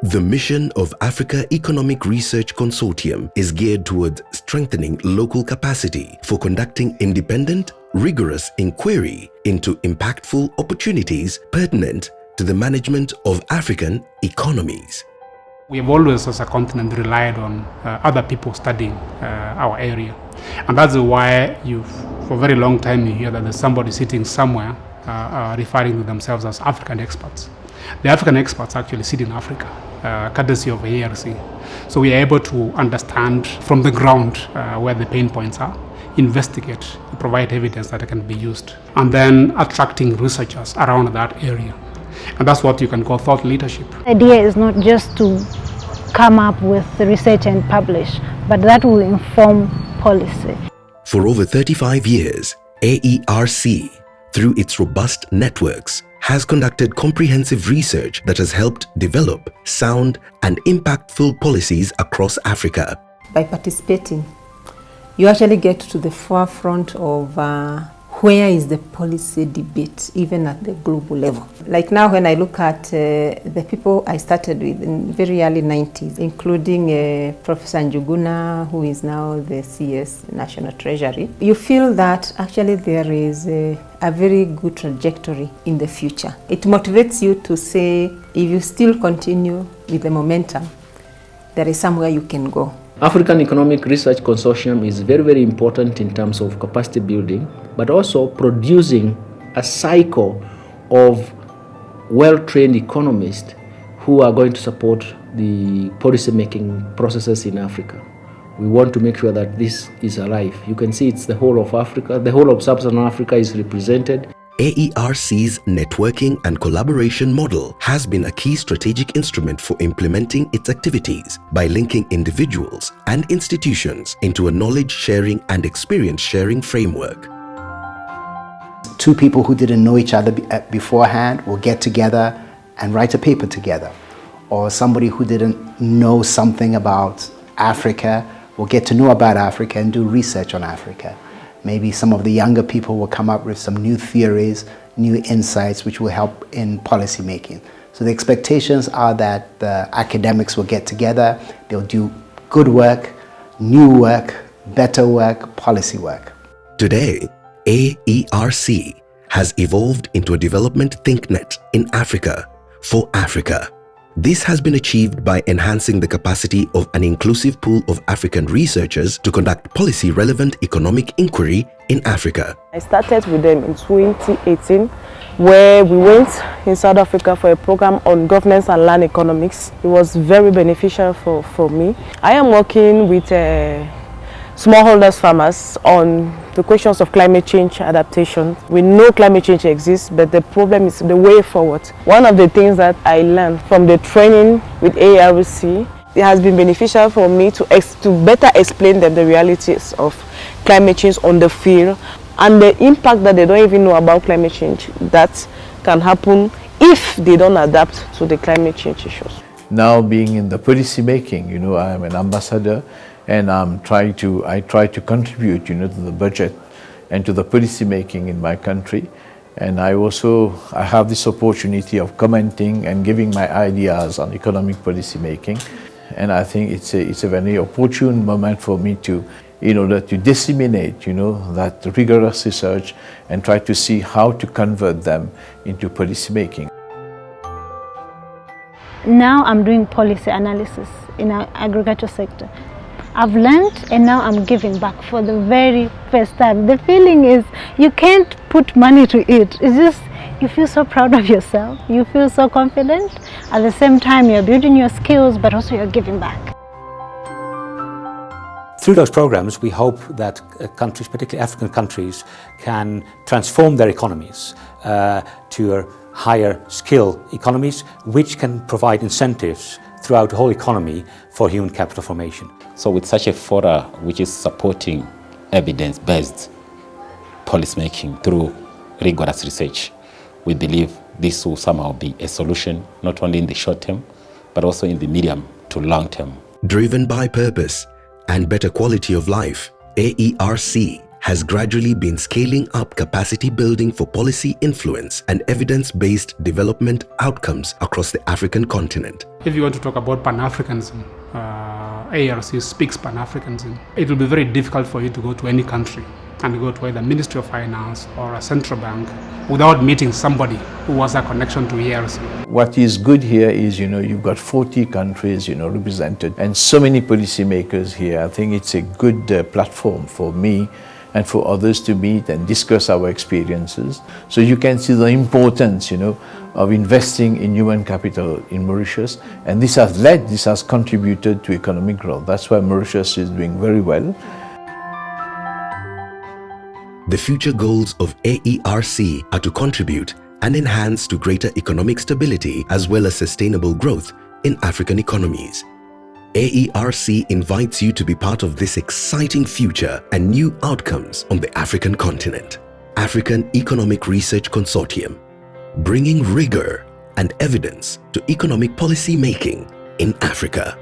The mission of African Economic Research Consortium is geared towards strengthening local capacity for conducting independent, rigorous inquiry into impactful opportunities pertinent to the management of African economies. We have always, as a continent, relied on other people studying our area. And that's why for a very long time, you hear that there's somebody sitting somewhere referring to themselves as African experts. The African experts actually sit in Africa, courtesy of AERC. So we are able to understand from the ground where the pain points are, investigate, provide evidence that can be used, and then attracting researchers around that area. And that's what you can call thought leadership. The idea is not just to come up with the research and publish, but that will inform policy. For over 35 years, AERC, through its robust networks, has conducted comprehensive research that has helped develop sound and impactful policies across Africa. By participating, you actually get to the forefront of where is the policy debate, even at the global level. Like now, when I look at the people I started with in very early 90s, including Professor Njuguna, who is now the CS National Treasury, you feel that actually there is a very good trajectory in the future. It motivates you to say, if you still continue with the momentum, there is somewhere you can go. African Economic Research Consortium is very, very important in terms of capacity building, but also producing a cycle of well-trained economists who are going to support the policy-making processes in Africa. We want to make sure that this is alive. You can see it's the whole of Africa. The whole of Sub-Saharan Africa is represented. AERC's networking and collaboration model has been a key strategic instrument for implementing its activities by linking individuals and institutions into a knowledge-sharing and experience-sharing framework. Two people who didn't know each other beforehand will get together and write a paper together. Or somebody who didn't know something about Africa will get to know about Africa and do research on Africa. Maybe some of the younger people will come up with some new theories, new insights, which will help in policy making. So the expectations are that the academics will get together, they'll do good work, new work, better work, policy work. Today, AERC has evolved into a development think net in Africa for Africa. This has been achieved by enhancing the capacity of an inclusive pool of African researchers to conduct policy-relevant economic inquiry in Africa. I started with them in 2018, where we went in South Africa for a program on governance and land economics. It was very beneficial for me. I am working with smallholders farmers on the questions of climate change adaptation. We know climate change exists, but the problem is the way forward. One of the things that I learned from the training with AERC, it has been beneficial for me to better explain them the realities of climate change on the field and the impact that they don't even know about climate change that can happen if they don't adapt to the climate change issues. Now being in the policy making, I am an ambassador, and I try to contribute, to the budget and to the policy making in my country. And I have this opportunity of commenting and giving my ideas on economic policy making. And I think it's a very opportune moment for me in order to disseminate, that rigorous research and try to see how to convert them into policy making. Now I'm doing policy analysis in our agriculture sector. I've learned and now I'm giving back for the very first time. The feeling is you can't put money to it. It's just you feel so proud of yourself. You feel so confident. At the same time, you're building your skills, but also you're giving back. Through those programs, we hope that countries, particularly African countries, can transform their economies to higher skill economies, which can provide incentives throughout the whole economy for human capital formation. So with such a fora which is supporting evidence-based policymaking through rigorous research, we believe this will somehow be a solution, not only in the short term, but also in the medium to long term. Driven by purpose and better quality of life, AERC has gradually been scaling up capacity building for policy influence and evidence-based development outcomes across the African continent. If you want to talk about Pan-Africanism, AERC speaks Pan-Africanism. It will be very difficult for you to go to any country and go to either Ministry of Finance or a central bank without meeting somebody who has a connection to AERC. What is good here is, you've got 40 countries, represented and so many policymakers here. I think it's a good platform for me and for others to meet and discuss our experiences. So you can see the importance, of investing in human capital in Mauritius. And this has contributed to economic growth. That's why Mauritius is doing very well. The future goals of AERC are to contribute and enhance to greater economic stability as well as sustainable growth in African economies. AERC invites you to be part of this exciting future and new outcomes on the African continent. African Economic Research Consortium, bringing rigor and evidence to economic policy making in Africa.